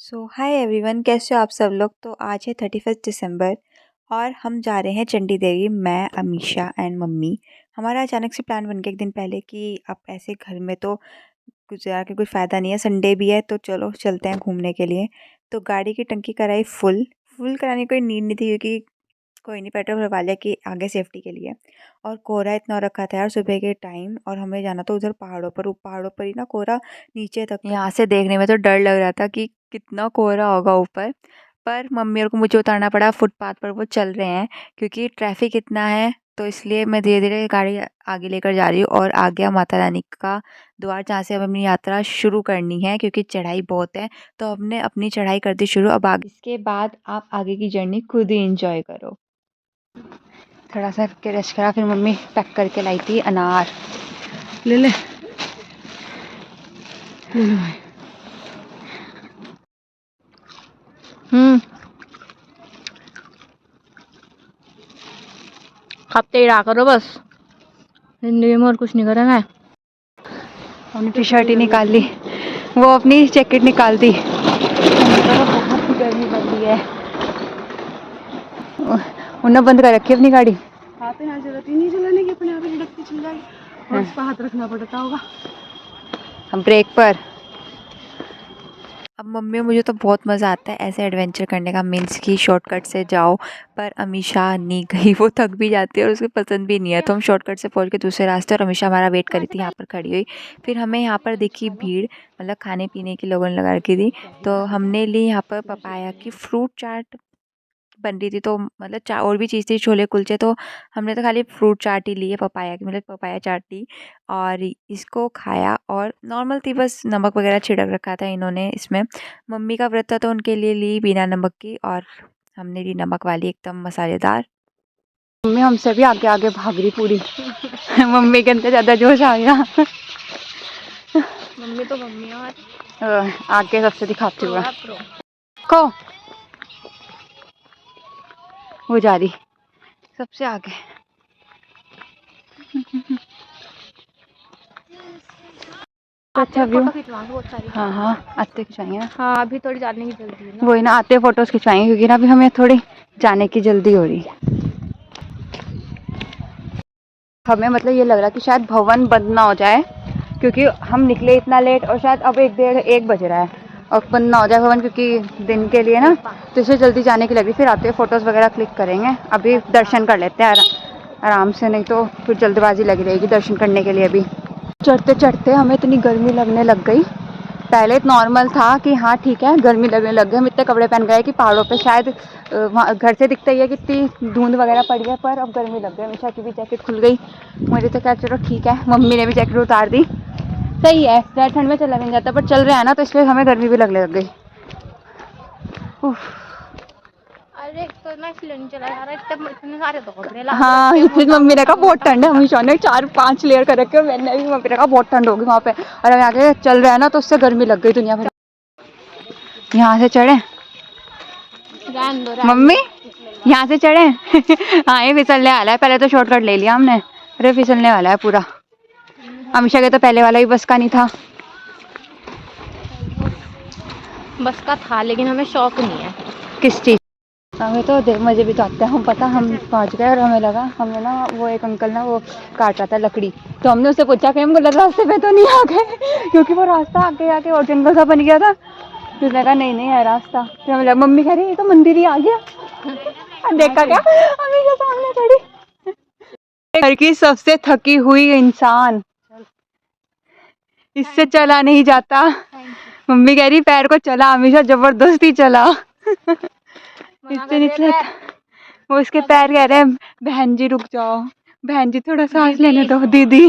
सो hi everyone, कैसे हो आप सब लोग। तो आज है 31 दिसंबर और हम जा रहे हैं चंडी देवी। मैं, अमीशा एंड मम्मी। हमारा अचानक से प्लान बन गया एक दिन पहले कि अब ऐसे घर में तो गुजार के कोई फ़ायदा नहीं है, संडे भी है तो चलो चलते हैं घूमने के लिए। तो गाड़ी की टंकी कराई फुल। फुल कराने की कोई नीड नहीं थी क्योंकि कोई नहीं, पेट्रोल भरवा लिया कि आगे सेफ्टी के लिए। और कोहरा इतना हो रखा था यार सुबह के टाइम, और हमें जाना था उधर पहाड़ों पर। पहाड़ों पर ही ना कोहरा नीचे तक, यहाँ से देखने में तो डर लग रहा था कि कितना कोहरा होगा ऊपर। पर मम्मी और को मुझे उतारना पड़ा फुटपाथ पर, वो चल रहे हैं क्योंकि ट्रैफिक इतना है। तो इसलिए मैं धीरे धीरे गाड़ी आगे लेकर जा रही हूँ और आ गया माता रानी का द्वार, जहाँ से अब अपनी यात्रा शुरू करनी है क्योंकि चढ़ाई बहुत है। तो हमने अपनी चढ़ाई कर दी शुरू। अब आगे, इसके बाद आप आगे की जर्नी खुद ही इंजॉय करो। थोड़ा सा के रेस्ट करा, फिर मम्मी पैक करके लाई थी अनार। ले ले, ले ले भाई। खाते ही रहा करो बस, जिंदगी में और कुछ नहीं करना है। हमने टी शर्ट ही निकाल ली, वो अपनी जैकेट निकाल दी। बहुत ही गर्मी पड़ रही है। उन्होंने बंद कर रखी है अपनी गाड़ी। हाँ पे यहाँ जरूरत ही नहीं चलाने की, अपने आप ही झटक के चल जाएगी और उस पर हाथ रखना पड़ता होगा हम ब्रेक पर। अब मम्मी और मुझे तो बहुत मज़ा आता है ऐसे एडवेंचर करने का, मीन्स कि शॉर्टकट से जाओ। पर अमीशा नहीं गई, वो थक भी जाती है और उसको पसंद भी नहीं है। तो हम शॉर्टकट से पहुंच के दूसरे रास्ते, और अमीशा हमारा वेट करी थी यहाँ पर खड़ी हुई। फिर हमें यहाँ पर देखी भीड़, मतलब खाने पीने की लोगों ने लगा रखी थी। तो हमने ली यहाँ पर पपाया की फ्रूट चाट बन रही थी। तो मतलब और भी चीज़ थी, छोले कुलचे। तो हमने तो खाली फ्रूट चाट ही ली है, पपाया की, मतलब पपाया चाट ली। और इसको खाया और नॉर्मल थी, बस नमक वगैरह छिड़क रखा था इन्होंने इसमें। मम्मी का व्रत था तो उनके लिए ली बिना नमक की, और हमने ली नमक वाली एकदम मसालेदार। मम्मी हमसे भी आगे आगे भाग रही पूरी। मम्मी के अंदर ज़्यादा जोश आ गया। मम्मी तो मम्मी और आगे सबसे दिखाती हुआ को वो जा रही सबसे आगे। अच्छा व्यू। हाँ हाँ, आते खिंचवाएंगे ना। हाँ अभी थोड़ी जाने की जल्दी है ना। वही ना, आते फोटोज खिंचवाएंगे क्योंकि ना अभी हमें थोड़ी जाने की जल्दी हो रही। हमें मतलब ये लग रहा है कि शायद भवन बंद ना हो जाए, क्योंकि हम निकले इतना लेट और शायद अब 1 बज रहा है और बंद ना हो जाए भवन, क्योंकि दिन के लिए ना, तो इसे जल्दी जाने की लग रही। फिर आते फोटोज़ वगैरह क्लिक करेंगे। अभी दर्शन कर लेते हैं आराम से, नहीं तो फिर जल्दबाजी लगी रहेगी दर्शन करने के लिए। अभी चढ़ते चढ़ते हमें इतनी गर्मी लगने लग गई। पहले नॉर्मल था कि हाँ ठीक है, गर्मी लगने लग गई। हम इतने कपड़े पहन गए कि पहाड़ों पे शायद घर से दिखता ही है कितनी धुंध वगैरह पड़ी है, पर अब गर्मी लग गई। हमेशा की भी जैकेट खुल गई मुझे, तो क्या चलो ठीक है। मम्मी ने भी जैकेट उतार दी, सही है, ज़्यादा ठंड में चला नहीं जाता, पर चल रहा है ना तो इसलिए हमें गर्मी भी लगने लग गई। अरे तो मैं इसलिए नहीं चला रहा, इतने सारे तो कपड़े ला। हाँ, इसलिए मम्मी ने कहा बहुत ठंड है। हमेशा ने 4-5 लेयर कर रखे, मैंने भी, मम्मी ने कहा बहुत ठंड होगी वहाँ पे। और अब आगे चल रहा है ना तो उससे गर्मी लग गई दुनिया भर। यहाँ से चढ़े मम्मी, यहाँ से चढ़े। हाँ ये फिसलने वाला है, पहले तो शॉर्टकट ले लिया हमने। अरे फिसलने वाला है पूरा। अमीशा के तो पहले वाला भी बस का नहीं था। बस का था लेकिन हमें शौक नहीं है। किस चीज़? हमें तो देख, मुझे भी तो आता है। हम पता हम पहुँच गए और हमें लगा, हमने ना वो एक अंकल ना वो काट रहा था लकड़ी, तो हमने उससे पूछा कि हम गलत रास्ते पे तो नहीं आ गए, क्योंकि वो रास्ता आगे आके और जंगल सा बन गया था। तो उसने कहा नहीं नहीं है रास्ता। फिर हमें लगा, मम्मी कह रही ये तो मंदिर ही आ गया। देखा क्या, अभी के सामने खड़ी घर की सबसे थकी हुई इंसान, इससे चला नहीं जाता। मम्मी कह रही पैर को चला, हमेशा जबरदस्ती चला। इससे निचला वो उसके पैर कह रहे हैं बहन जी रुक जाओ, बहन जी थोड़ा सांस लेने दो, दीदी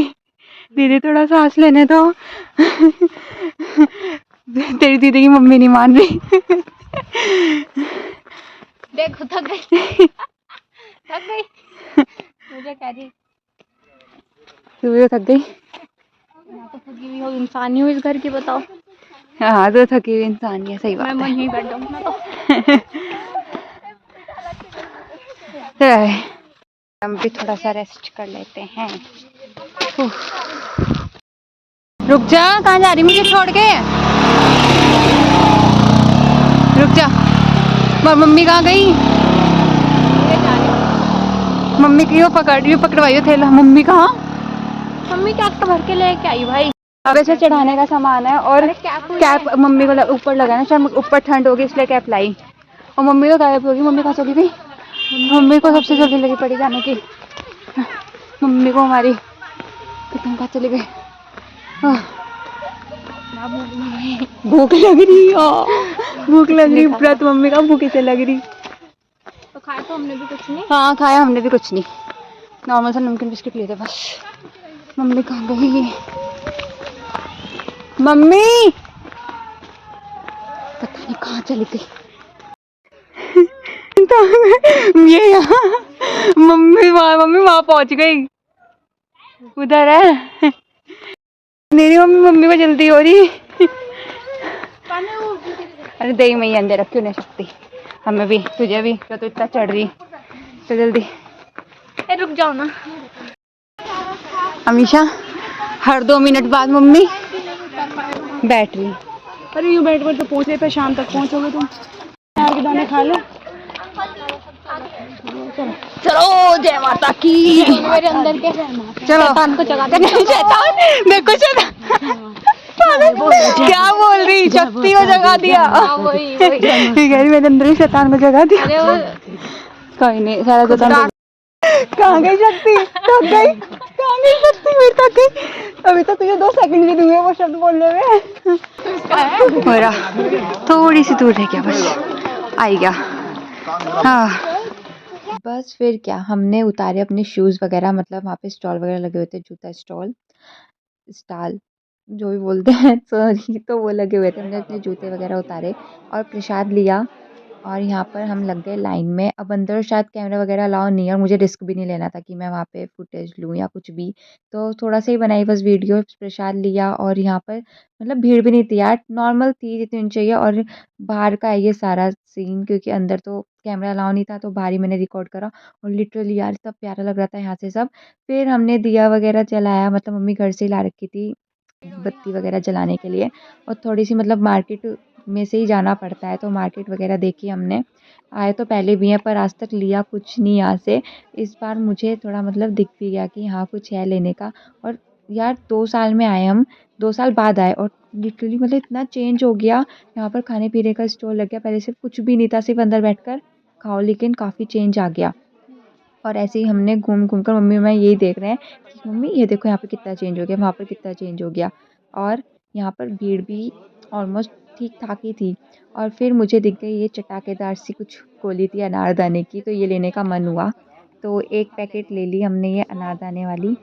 दीदी थोड़ा सांस लेने दो। तेरी दीदी की मम्मी नहीं मान रही। देखो थक गई। थक गई मुझे कह रही तू भी थक गई। तो थकी हुई हो इंसान ही हो इस घर की, बताओ। हाँ तो थकी हुई इंसान ही है, सही बात है। मैं वहीं बैठ जाऊँ ना तो। हम भी थोड़ा सा रेस्ट कर लेते हैं। रुक जा, कहाँ जा रही मुझे छोड़ के? जा। मम्मी कहाँ गई? मम्मी की वो पकड़वाइयो थैला। मम्मी कहाँ? मम्मी क्या भर के लेके आई भाई? अब ऐसे चढ़ाने का सामान है और कैप मम्मी को ऊपर लगाना, शायद ऊपर ठंड होगी इसलिए कैप लाई। और मम्मी तो गायब होगी। मम्मी कहाँ चली गई? मम्मी को सबसे जल्दी लगी पड़ी जाने की। मम्मी को हमारी पता कहाँ चली गई। भूख लग रही है, भूख लग रही व्रत मम्मी का भूखी से लग रही। तो खाया तो हमने भी कुछ नहीं। हाँ खाया हमने भी कुछ नहीं, नॉर्मल सा नमकीन बिस्किट लिए थे बस। मम्मी कहाँ गई? मम्मी पता नहीं कहाँ चली गई। तो ये यहाँ मम्मी वहाँ पहुँच गई, उधर है मेरी मम्मी। मम्मी को जल्दी हो रही। अरे दही मैं अंदर रख क्यों नहीं सकती? हमें भी तुझे भी, तो इतना चढ़ रही। तो जल्दी रुक जाओ ना अमीशा। हर 2 मिनट बाद मम्मी बैठ रही। अरे यूँ बैठ तो पहुँचे पे शाम तक पहुँचोगे तुम। चार के दाने खा लो। चलो जय माता की। मेरे अंदर के चलो शैतान को जगा दे। शैतान देखो क्या बोल रही? शक्ति को जगा दिया। मेरे अंदर ही शैतान को जगा दिया। कोई नहीं, सारा शैतान कहाँ गई शक्ति? थक गई? कहाँ गई शक्ति? मैं थक गई। अभी तो तुझे 2 सेकंड भी दूंगे वो शब्द बोलने में। मेरा थोड़ी सी दूर रह गया बस, आई गया। हाँ बस फिर क्या, हमने उतारे अपने शूज़ वगैरह, मतलब वहाँ पे स्टॉल वगैरह लगे हुए थे, जूता स्टॉल जो भी बोलते हैं सॉरी, तो वो लगे हुए थे। हमने अपने जूते वगैरह उतारे और प्रसाद लिया और यहाँ पर हम लग गए लाइन में। अब अंदर शायद कैमरा वगैरह अलाउ नहीं है और मुझे रिस्क भी नहीं लेना था कि मैं वहाँ पे फुटेज लूँ या कुछ भी, तो थोड़ा सा ही बनाई बस वीडियो। प्रसाद लिया और यहाँ पर मतलब भीड़ भी नहीं थी यार, नॉर्मल थी जितनी होनी चाहिए। और बाहर का है ये सारा सीन, क्योंकि अंदर तो कैमरा अलाउ नहीं था, तो बाहर ही मैंने रिकॉर्ड करा। और लिटरली यार इतना प्यारा लग रहा था यहाँ से सब। फिर हमने दिया वगैरह जलाया, मतलब मम्मी घर से ही ला रखी थी बत्ती वगैरह जलाने के लिए। और थोड़ी सी मतलब मार्केट में से ही जाना पड़ता है, तो मार्केट वगैरह देखी हमने। आए तो पहले भी हैं पर आज तक लिया कुछ नहीं यहाँ से। इस बार मुझे थोड़ा मतलब दिख भी गया कि हाँ कुछ है लेने का। और यार 2 साल में आए हम, 2 साल बाद आए और लिटरली मतलब इतना चेंज हो गया। यहाँ पर खाने पीने का स्टॉल लग गया, पहले सिर्फ कुछ भी नहीं था, सिर्फ अंदर बैठकर खाओ, लेकिन काफ़ी चेंज आ गया। और ऐसे ही हमने घूम घूम कर मम्मी और मैं यही देख रहे हैं कि मम्मी ये देखो यहाँ पे कितना चेंज हो गया, वहाँ पर कितना चेंज हो गया। और यहाँ पर भीड़ भी ऑलमोस्ट ठीक ठाक ही थी। और फिर मुझे दिख गई ये चटाकेदार सी कुछ गोली थी अनारदाने की, तो ये लेने का मन हुआ, तो एक पैकेट ले ली हमने ये अनारदाने वाली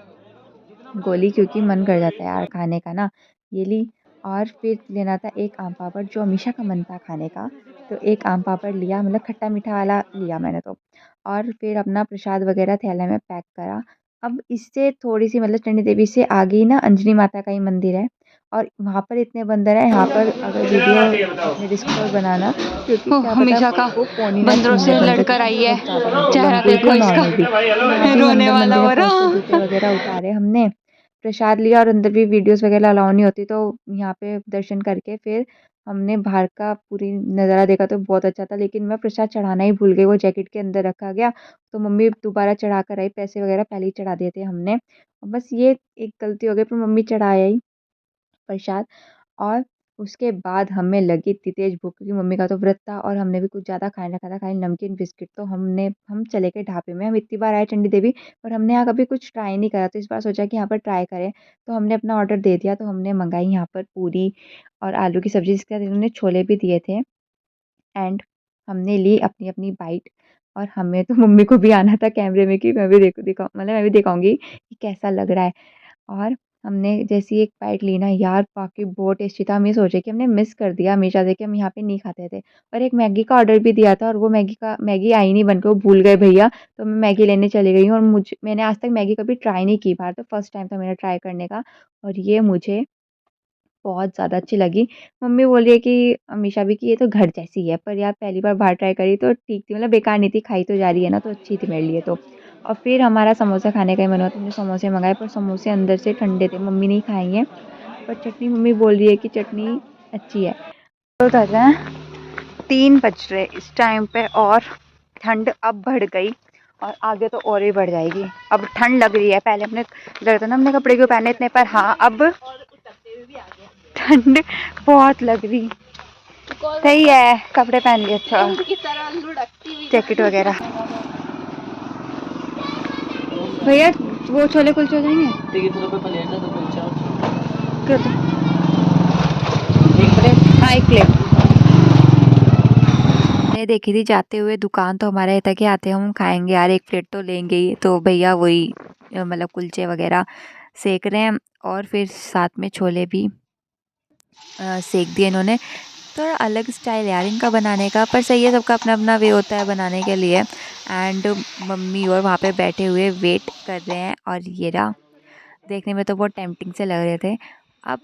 गोली, क्योंकि मन कर जाता है यार खाने का ना, ये ली। और फिर लेना था एक आम पापड़, जो हमेशा का मन था खाने का, तो एक आम पापड़ लिया, मतलब खट्टा मीठा वाला लिया मैंने तो। और फिर अपना प्रसाद वगैरह थैले में पैक करा। अब इससे थोड़ी सी मतलब चंडी देवी से आगे ही ना अंजनी माता का ही मंदिर है, और वहाँ पर इतने बंदर हैं। यहाँ पर अगर वीडियो अपने डिस्कवर बनाना, क्योंकि क्या हमेशा का बंदरों से लड़कर आई है। चेहरा देखो इसका, रोने वाला हो रहा। जूते वगैरह उतारे हमने, प्रसाद लिया, और अंदर भी वीडियोस वगैरह अलाउ नहीं होती, तो यहाँ पे दर्शन करके फिर हमने बाहर का पूरी नज़ारा देखा, तो बहुत अच्छा था। लेकिन मैं प्रसाद चढ़ाना ही भूल गई, वो जैकेट के अंदर रखा गया, तो मम्मी दोबारा चढ़ा कर आई। पैसे वगैरह पहले ही चढ़ा दिए थे हमने, बस ये एक गलती हो गई, पर मम्मी चढ़ाया ही प्रसाद। और उसके बाद हमें लगी इतनी तेज़ भूख, क्योंकि मम्मी का तो व्रत था और हमने भी कुछ ज़्यादा खाने रखा था, खाली नमकीन बिस्किट। तो हम चले गए ढाबे में। हम इतनी बार आए चंडी देवी, और हमने यहाँ कभी कुछ ट्राई नहीं करा, तो इस बार सोचा कि यहाँ पर ट्राई करें। तो हमने अपना ऑर्डर दे दिया, तो हमने मंगाई यहाँ पर पूरी और आलू की सब्ज़ी, जिसके साथ इन्होंने छोले भी दिए थे। एंड हमने ली अपनी अपनी बाइट, और हमें तो मम्मी को भी आना था कैमरे में कि मैं भी मतलब मैं भी दिखाऊंगी कि कैसा लग रहा है। और हमने जैसी एक बाइट ली ना यार, वाक़ई बहुत टेस्टी था। हम ये सोचे कि हमने मिस कर दिया हमेशा से कि हम यहाँ पे नहीं खाते थे। और एक मैगी का ऑर्डर भी दिया था, और वो मैगी आई नहीं बनके, वो भूल गए भैया, तो मैं मैगी लेने चली गई हूँ। और मैंने आज तक मैगी कभी ट्राई नहीं की बाहर, तो फर्स्ट टाइम था मेरा ट्राई करने का, और ये मुझे बहुत ज़्यादा अच्छी लगी। मम्मी बोल रही है कि अमीशा भी कि ये तो घर जैसी है, पर यार पहली बार बाहर ट्राई करी तो ठीक थी, मतलब बेकार नहीं थी, खाई तो जा रही है ना, तो अच्छी थी मेरे लिए तो। और फिर हमारा समोसा खाने का ही मन हुआ, तो हमने समोसे मँगाए, पर समोसे अंदर से ठंडे थे, मम्मी नहीं खाई हैं। पर चटनी मम्मी बोल रही है कि चटनी अच्छी है। तो कर रहे हैं 3 बज रहे इस टाइम पे और ठंड अब बढ़ गई और आगे तो और ही बढ़ जाएगी। अब ठंड लग रही है, पहले हमने लगता ना हमने कपड़े क्यों पहने इतने, पर हाँ अब ठंड बहुत लग रही। सही है, कपड़े पहन लिए अच्छा, जैकेट वगैरह। भैया वो छोले कुलचे हो जाएंगे? क्या तो? एक प्लेट, हाँ एक प्लेट। मैंने देखी थी जाते हुए दुकान, तो हमारा ये था कि आते हम खाएंगे यार, एक प्लेट तो लेंगे ही। तो भैया वही मतलब कुलचे वगैरह सेक रहे हैं और फिर साथ में छोले भी सेक दिए इन्होंने। थोड़ा अलग स्टाइल यार इनका बनाने का, पर सही है, सबका अपना अपना वे होता है बनाने के लिए। एंड मम्मी और वहाँ पे बैठे हुए वेट कर रहे हैं और ये रहा, देखने में तो बहुत टेम्पटिंग से लग रहे थे। अब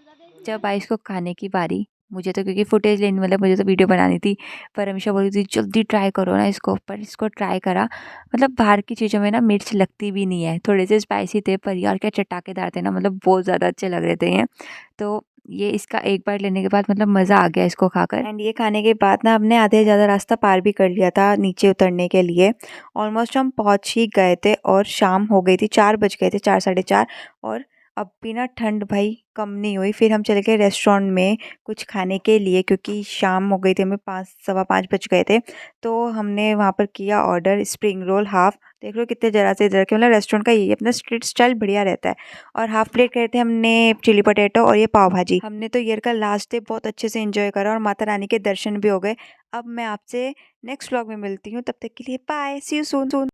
जब आई इसको खाने की बारी, मुझे तो क्योंकि फुटेज लेनी, मतलब मुझे तो वीडियो बनानी थी, पर हमेशा बोली थी जल्दी ट्राई करो ना इसको, पर इसको ट्राई करा। मतलब बाहर की चीज़ों में ना मिर्च लगती भी नहीं है, थोड़े से स्पाइसी थे पर यार क्या चटाकेदार थे ना, मतलब बहुत ज़्यादा अच्छे लग रहे थे ये। तो ये इसका एक बार लेने के बाद मतलब मज़ा आ गया इसको खाकर। एंड ये खाने के बाद ना हमने आधे ज़्यादा रास्ता पार भी कर लिया था नीचे उतरने के लिए। ऑलमोस्ट हम पहुंच ही गए थे और शाम हो गई थी, 4 बज गए थे, 4 साढ़े 4। और अब भी ना ठंड भाई कम नहीं हुई। फिर हम चले गए रेस्टोरेंट में कुछ खाने के लिए, क्योंकि शाम हो गई थी, हमें 5 सवा 5 बज गए थे। तो हमने वहाँ पर किया ऑर्डर स्प्रिंग रोल हाफ। देख लो कितने ज़रा से इधर के, मतलब रेस्टोरेंट का ये अपना स्ट्रीट स्टाइल बढ़िया रहता है। और हाफ प्लेट करे थे हमने चिली पटेटो और ये पाव भाजी। हमने तो ईयर का लास्ट डे बहुत अच्छे से एंजॉय करा और माता रानी के दर्शन भी हो गए। अब मैं आपसे नेक्स्ट व्लॉग में मिलती हूँ, तब तक के लिए बाय, सी यू सून।